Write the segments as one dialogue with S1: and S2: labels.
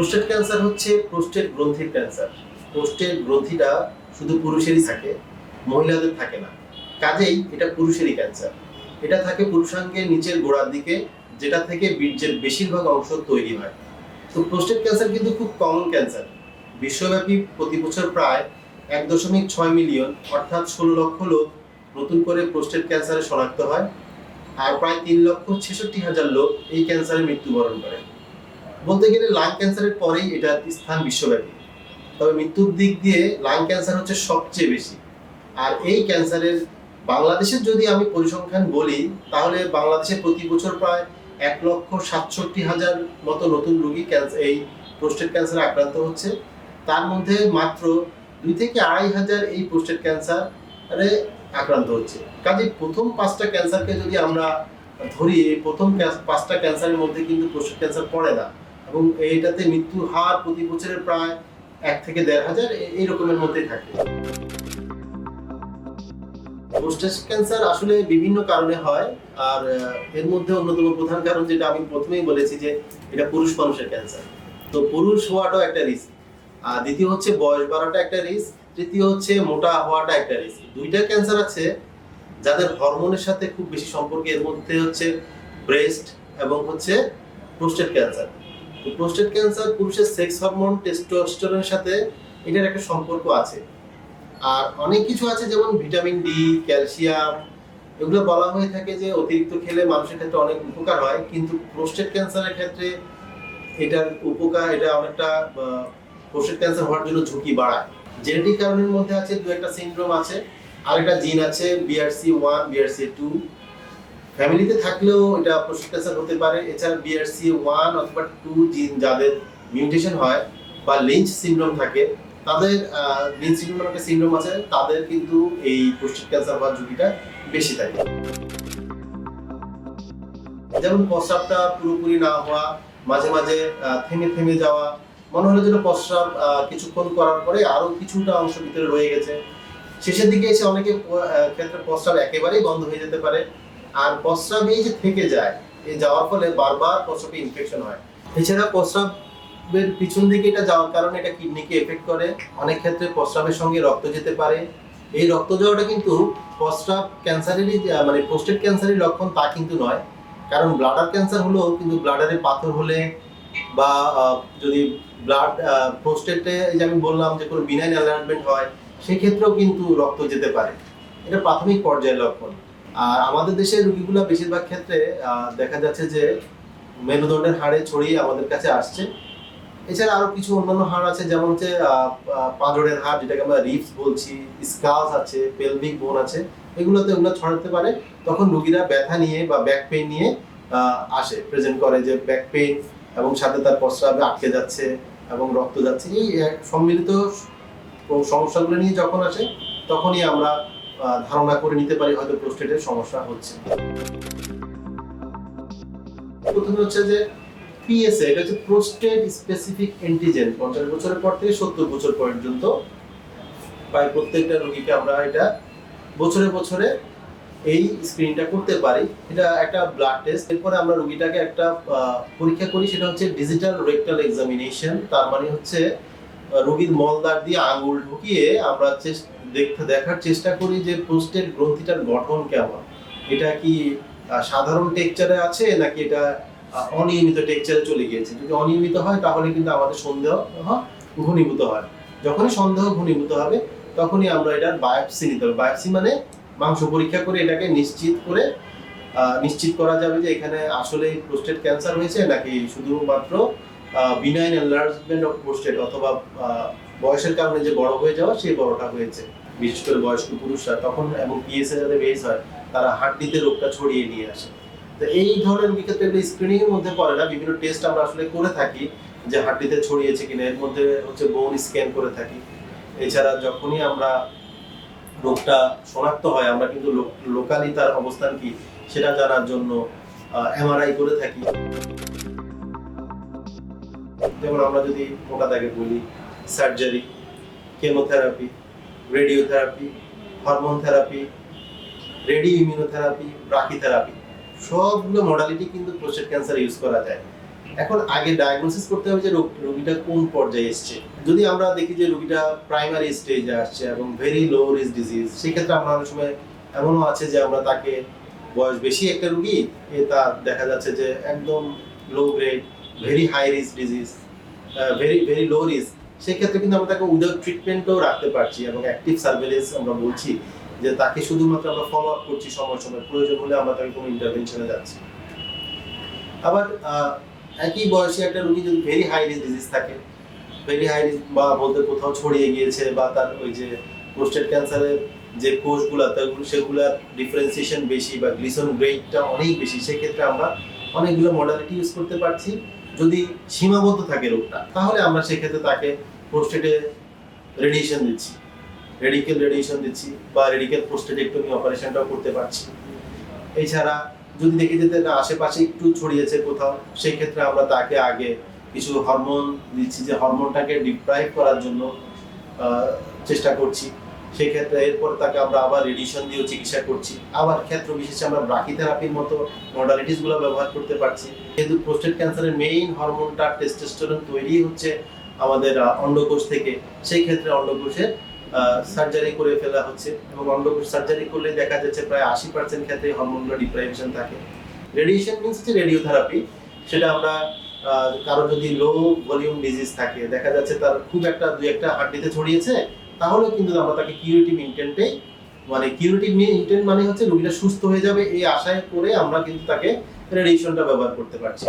S1: Prostate cancer হচ্ছে prostate গ্রন্থির cancer. Prostate গ্রন্থিটা শুধু পুরুষেরই থাকে, মহিলাদের থাকে না। কাজেই এটা পুরুষেরই ক্যান্সার। এটা থাকে পুরুষাঙ্গের নিচের গোড়ার দিকে, যেটা থেকে বীর্যের বেশিরভাগ অংশ তৈরি হয়। তো প্রোস্টেট ক্যান্সার কিন্তু খুব কমন ক্যান্সার। বিশ্বব্যাপী প্রতি বছর প্রায় 1.6 মিলিয়ন অর্থাৎ 16 লক্ষ লোক নতুন করে প্রোস্টেট ক্যান্সারে শনাক্ত হয়, আর প্রায় 3,66,000 লোক এই ক্যান্সারে মৃত্যুবরণ করে। বলতে গেলে লাং ক্যান্সারের পরেই এটা স্থান বিশ্বব্যাপী। তবে মৃত্যুর দিক দিয়ে লাং ক্যান্সার হচ্ছে সবচেয়ে বেশি। আর এই ক্যান্সারের বাংলাদেশের যদি আমি পরিসংখ্যান বলি, তাহলে বাংলাদেশে প্রতি বছর প্রায় 1,67,000 মতো নতুন রোগী এই প্রোস্টেট ক্যান্সারে আক্রান্ত হচ্ছে। তার মধ্যে মাত্র 2 থেকে 2,500 এই প্রোস্টেট ক্যান্সারে আক্রান্ত হচ্ছে। কাজে প্রথম 5টা ক্যান্সারকে যদি আমরা ধরি, এই প্রথম 5টা ক্যান্সারের মধ্যে কিন্তু প্রোস্টেট ক্যান্সার পড়ে না, এবং এইটাতে মৃত্যুর হার প্রতি বছরের প্রায় 1 থেকে 1,500 এই রকমের মধ্যেই থাকে। প্রোস্টেট ক্যান্সার আসলে বিভিন্ন কারণে হয়, আর এর মধ্যে অন্যতম প্রধান কারণ যেটা আমি প্রথমেই বলেছি যে এটা পুরুষ মানুষের ক্যান্সার। তো পুরুষ হওয়াটাও একটা রিস্ক, আর দ্বিতীয় হচ্ছে বয়স বাড়াটা একটা রিস্ক, তৃতীয় হচ্ছে মোটা হওয়াটা একটা রিস্ক। দুইটা ক্যান্সার আছে যাদের হরমোনের সাথে খুব বেশি সম্পর্ক। এর মধ্যে হচ্ছে ব্রেস্ট এবং হচ্ছে প্রোস্টেট ক্যান্সার। তো প্রোস্টেট ক্যান্সার পুরুষের সেক্স হরমোন টেস্টোস্টেরনের সাথে এটার একটা সম্পর্ক আছে। আর অনেক কিছু আছে, যেমন ভিটামিন ডি, ক্যালসিয়াম, এগুলো বলা হয়ে থাকে যে অতিরিক্ত খেলে মানুষের ক্ষেত্রে অনেক উপকার হয়, কিন্তু প্রোস্টেট ক্যান্সারের ক্ষেত্রে এটার উপকার এটা অনেকটা প্রোস্টেট ক্যান্সার হওয়ার জন্য ঝুঁকি বাড়ায়। জেনেটিক কারণের মধ্যে আছে 2-একটা সিনড্রোম আছে, আর একটা জিন আছে BRCA1, BRCA2। ফ্যামিলিতে থাকলেও এটা প্রোস্টেট ক্যান্সার হতে পারে। এছাড়া BRCA1 অথবা 2 জিন যাদের মিউটেশন হয় বা লিঞ্চ সিনড্রোম থাকে, তাদের লিঞ্চ সিনড্রোম একটা সিনড্রোম আছে, তাদের কিন্তু এই প্রোস্টেট ক্যান্সার হওয়ার ঝুঁকিটা বেশি থাকে। যেমন প্রস্রাবটা পুরোপুরি না হওয়া, মাঝে মাঝে থেমে থেমে যাওয়া, মনে হলো যেন প্রস্রাব কিছুক্ষণ করার পরে আরো কিছুটা অংশ ভিতরে রয়ে গেছে। শেষের দিকে এসে অনেকের ক্ষেত্রে প্রস্রাব একেবারেই বন্ধ হয়ে যেতে পারে। আর প্রস্রাব এই যে থেকে যায়, এই যাওয়ার ফলে বারবার প্রস্রাবে ইনফেকশন হয়। এছাড়া প্রস্রাবের পিছন দিকে এটা যাওয়ার কারণে এটা কিডনিকে এফেক্ট করে। অনেক ক্ষেত্রে প্রস্রাবের সঙ্গে রক্ত যেতে পারে। এই রক্ত যাওয়াটা কিন্তু প্রস্রাব ক্যান্সারেরই মানে প্রোস্টেট ক্যান্সারের লক্ষণ তা কিন্তু নয়। কারণ ব্লাডার ক্যান্সার হলেও কিন্তু ব্লাডারে পাথর হলে বা যদি ব্লাড প্রোস্টেটে, যে আমি বললাম যে কোনো বিনাইন অ্যালার্জমেন্ট হয়, সেক্ষেত্রেও কিন্তু রক্ত যেতে পারে। এটা প্রাথমিক পর্যায়ের লক্ষণ। আর আমাদের দেশের রোগীগুলো বেশিরভাগ ক্ষেত্রে দেখা যাচ্ছে যে মেরুদণ্ডের হাড়ে ছড়িয়ে আমাদের কাছে আসছে। এছাড়া আরো কিছু অন্যান্য হাড় আছে, যেমন হচ্ছে পাঁজরের হাড়, যেটাকে আমরা রিবস বলছি, স্কালস আছে, পেলভিক বোন আছে, এগুলো ছড়াতে পারে। তখন রোগীরা ব্যথা নিয়ে বা ব্যাক পেইন নিয়ে আসে, প্রেজেন্ট করে যে ব্যাক পেইন এবং সাথে তার প্রস্রাবে আটকে যাচ্ছে এবং রক্ত যাচ্ছে। এই সম্মিলিত সমস্যাগুলো নিয়ে যখন আসে, তখনই আমরা ধারণা করে নিতে পারি হয়তো প্রোস্টেটের সমস্যা হচ্ছে। প্রথমে হচ্ছে যে PSA, এটা হচ্ছে প্রোস্টেট স্পেসিফিক অ্যান্টিজেন। 50 বছরের পর থেকে 70 বছর পর্যন্ত প্রায় প্রত্যেকটা রোগীকে আমরা এটা বছরে বছরে এই স্ক্রিনটা করতে পারি। এটা একটা ব্লাড টেস্ট। এরপরে আমরা রোগীটাকে একটা পরীক্ষা করি, সেটা হচ্ছে ডিজিটাল রেকটাল এক্সামিনেশন। তার মানে হচ্ছে রোগীর মলদ্বার দিয়ে আঙ্গুল ঢুকিয়ে আমরা দেখার চেষ্টা করি যে প্রোস্টেট গ্রন্থিটার গঠন কেমন। এটা কি সাধারণ টেক্সচারে আছে নাকি এটা অনিয়মিত টেক্সচারে চলে গিয়েছে। যদি অনিয়মিত হয় তাহলে কিন্তু আমাদের সন্দেহ ঘনীভূত হয়। যখনই সন্দেহ ঘনীভূত হবে তখনই আমরা এটার বায়োপসি নিতে হবে। বায়োপসি মানে মাংস পরীক্ষা করে এটাকে নিশ্চিত করা যাবে যে এখানে আসলে প্রোস্টেট ক্যান্সার হয়েছে নাকি শুধুমাত্র বিনাইন এনলার্জমেন্ট অফ প্রোস্টেট, অথবা বয়সের কারণে যে বড় হয়ে যাওয়া সেই বড়টা হয়েছে। বিশেষ করে বয়স্ক পুরুষরা তখন, এবং PSA যাদের বেস হয়, তারা হাড্ডিতে রোগটা ছড়িয়ে নিয়ে আসে। তো এই ধরনের ক্ষেত্রে স্ক্রিনিং এর মধ্যে পড়ে না। বিভিন্ন টেস্ট আমরা আসলে করে থাকি যে হাড্ডিতে ছড়িয়েছে কিনা। এর মধ্যে হচ্ছে বোন স্ক্যান করে থাকি। এছাড়া যখনই আমরা রোগটা শনাক্ত হয়, আমরা কিন্তু লোকালি তার অবস্থান কি সেটা জানার জন্য MRI করে থাকি। যেমন আমরা যদি মোটা দাগে বলি, surgery, chemotherapy, radiotherapy, hormone therapy, radio immunotherapy, brachytherapy, সবগুলো মডালিটি কিন্তু প্রোস্টেট ক্যান্সার ইউজ করা যায়। এখন আগে ডায়াগনোসিস করতে হবে যে রোগীটা কোন পর্যায়ে এসছে। যদি আমরা দেখি যে রোগীটা প্রাইমারি স্টেজে আসছে এবং ভেরি লো রিস্ক ডিজিজ, সেক্ষেত্রে আমরা অনেক সময় এমনও আছে যে আমরা তাকে বয়স বেশি একটা রোগী তার দেখা যাচ্ছে যে একদম low grade very high risk disease, very very low risk, সেক্ষেত্রে কিন্তু আমরা তাকে উইদাউট ট্রিটমেন্টও রাখতে পারছি এবং অ্যাক্টিভ সার্ভেলেন্স আমরা বলছি যে তাকে শুধুমাত্র আমরা ফলো আপ করছি সময় সময়, প্রয়োজন হলে আমরা তাকে কোনো ইন্টারভেনশনে যাচ্ছি। আবার একই বয়সী একটা রোগী যদি ভেরি হাই রিস্ক ডিজিজ থাকে, ভেরি হাই রিস্ক বা বলতে কোথাও ছড়িয়ে গিয়েছে বা তার ওই যে প্রোস্টেট ক্যান্সারের যে কোষগুলো সেগুলোর ডিফারেন্সিয়েশন বেশি বা গ্লিসন গ্রেডটা অনেক বেশি, সেক্ষেত্রে আমরা অনেকগুলো মডালিটি ইউজ করতে পারছি। যদি সীমাবদ্ধ থাকে রোগটা, তাহলে আমরা সেক্ষেত্রে তাকে প্রোস্টেটে রেডিয়েশন দিচ্ছি, রেডিকেল রেডিয়েশন দিচ্ছি বা রেডিকেল প্রোস্টেটেক্টমি অপারেশনটাও করতে পারছি। এছাড়া যদি দেখি যে আশেপাশে একটু ছড়িয়েছে কোথাও, সেই ক্ষেত্রে আমরা তাকে আগে কিছু হরমোন দিচ্ছি, যে হরমোনটাকে ডিপ্রাইভ করার জন্য চেষ্টা করছি। সেই ক্ষেত্রে এরপর তাকে আমরা আবার রেডিয়েশন দিয়েও চিকিৎসা করছি। আবার ক্ষেত্র বিশেষে আমরা ব্রাকিথেরাপির মতো মডালিটিসগুলো ব্যবহার করতে পারছি। যেহেতু প্রোস্টেট ক্যান্সারের মেইন হরমোনটা টেস্টোস্টেরন তৈরি হচ্ছে আমাদের অন্ডকোষ থেকে, সেই ক্ষেত্রে অন্ডকোষে সার্জারি করে ফেলা হচ্ছে এবং অন্ডকোষ সার্জারি করলে দেখা যাচ্ছে প্রায় 80% ক্ষেত্রে হরমোনগুলো ডিপ্রাইভেশন থাকে। রেডিয়েশন মিনস হচ্ছে রেডিওথেরাপি। সেটা আমরা কারো যদি লো ভলিউম ডিজিজ থাকে, দেখা যাচ্ছে তার খুব একটা দুই একটা হাড্ডিতে ছড়িয়েছে, তাহলে কিন্তু আমরা তাকে কিউরেটিভ ইন্টেন্টেই, মানে কিউরেটিভ ইন্টেন্ট মানে হচ্ছে রোগীটা সুস্থ হয়ে যাবে এই আশায় করে আমরা কিন্তু তাকে রেডিয়েশনটা ব্যবহার করতে পারছি।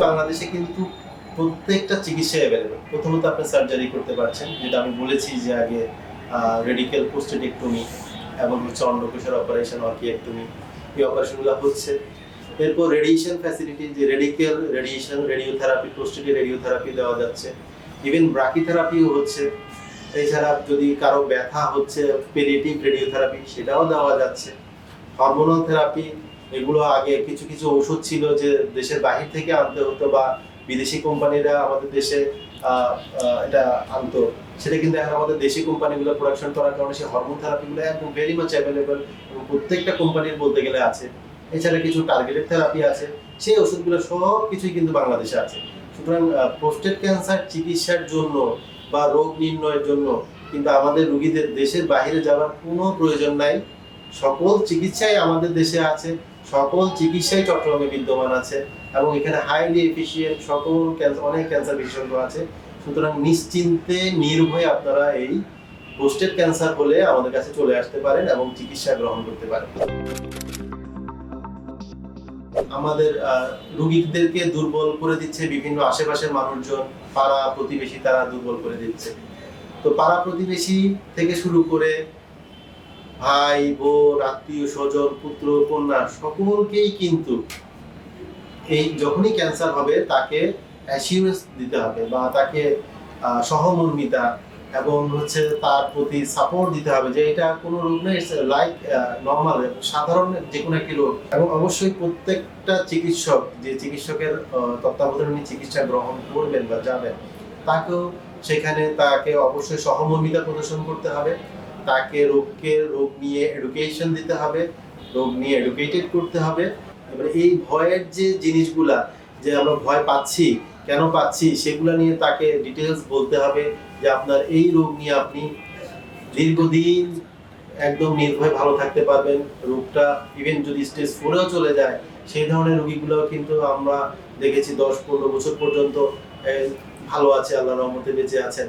S1: বাংলাদেশে কিন্তু প্রত্যেকটা চিকিৎসা অ্যাভেলেবল। প্রথমত আপনি সার্জারি করতে পারছেন, যেটা আমি বলেছি যে আগে রেডিকেল প্রোস্টেটেক্টমি এবং হচ্ছে অন্ডকোষের অপারেশন অর্কিয়েক্টমি, এই অপারেশনগুলো হচ্ছে। এরপর রেডিয়েশন ফ্যাসিলিটি, যে রেডিকেল রেডিয়েশন রেডিওথেরাপি, প্রোস্টেটে রেডিওথেরাপি দেওয়া যাচ্ছে, ইভেন ব্রাকিথেরাপিও হচ্ছে। এছাড়া যদি কারো ব্যথা হচ্ছে, পেলিয়েটিভ রেডিওথেরাপি সেটাও দেওয়া যাচ্ছে। হরমোনাল থেরাপি, এগুলো আগে কিছু কিছু ওষুধ ছিল যে দেশের বাহির থেকে আনতে হতো বা বিদেশি কোম্পানিরা আমাদের দেশে এটা আনতো, সেটা কিন্তু এখন আমাদের দেশি কোম্পানিগুলো প্রোডাকশন করার কারণে সেই হরমোন থেরাপিগুলো একদম ভেরি মাচ অ্যাভেলেবল এবং প্রত্যেকটা কোম্পানির বলতে গেলে আছে। এছাড়া কিছু টার্গেটেড থেরাপি আছে, সেই ওষুধগুলো সব কিছুই কিন্তু বাংলাদেশে আছে। সুতরাং প্রোস্টেট ক্যান্সার চিকিৎসার জন্য বা রোগ নির্ণয়ের জন্য কিন্তু আমাদের রোগীদের দেশের বাইরে যাওয়ার কোনো প্রয়োজন নাই। সকল চিকিৎসাই আমাদের দেশে আছে, সকল চিকিৎসাই চট্টগ্রামে বিদ্যমান আছে এবং এখানে হাইলি এফিশিয়েন্ট সকল অনেক ক্যান্সার বিশেষজ্ঞ আছে। সুতরাং নিশ্চিন্তে নির্ভয়ে আপনারা এই প্রোস্টেট ক্যান্সার হলে আমাদের কাছে চলে আসতে পারেন এবং চিকিৎসা গ্রহণ করতে পারেন। আমাদের রোগীদেরকে দুর্বল করে দিচ্ছে বিভিন্ন আশেপাশের মানুষজন, পাড়া প্রতিবেশী, তারা দুর্বল করে দিচ্ছে। তো পাড়া প্রতিবেশী থেকে শুরু করে ভাই বোন আত্মীয় স্বজন পুত্র কন্যা সকলকেই কিন্তু এই যখনই ক্যান্সার হবে তাকে অ্যাসিউরেন্স দিতে হবে বা তাকে সহমর্মিতা এবং হচ্ছে তার প্রতি সাপোর্ট দিতে হবে যে এটা কোনো রোগ নয়, লাইক নর্মাল সাধারণ যে কোনো একটি রোগ। এবং অবশ্যই প্রত্যেকটা চিকিৎসক যে চিকিৎসকের তত্ত্বাবধানে চিকিৎসা গ্রহণ করবেন বা যাবেন, তাকেও সেখানে তাকে অবশ্যই সহমর্মিতা প্রদর্শন করতে হবে, তাকে রোগ নিয়ে এডুকেশন দিতে হবে, রোগ নিয়ে এডুকেটেড করতে হবে। এবারে এই ভয়ের যে জিনিসগুলা, যে আমরা ভয় পাচ্ছি কেন পাচ্ছি, সেগুলা নিয়ে তাকে ডিটেলস বলতে হবে যে আপনার এই রোগ নিয়ে আপনি দীর্ঘদিন একদম নির্ভয়ে ভালো থাকতে পারবেন। রোগটা ইভেন যদি স্টেজ 4-এও চলে যায়, সেই ধরনের রোগীগুলো কিন্তু আমরা দেখেছি 10-15 বছর পর্যন্ত ভালো আছে, আল্লাহর রহমতে বেঁচে আছেন।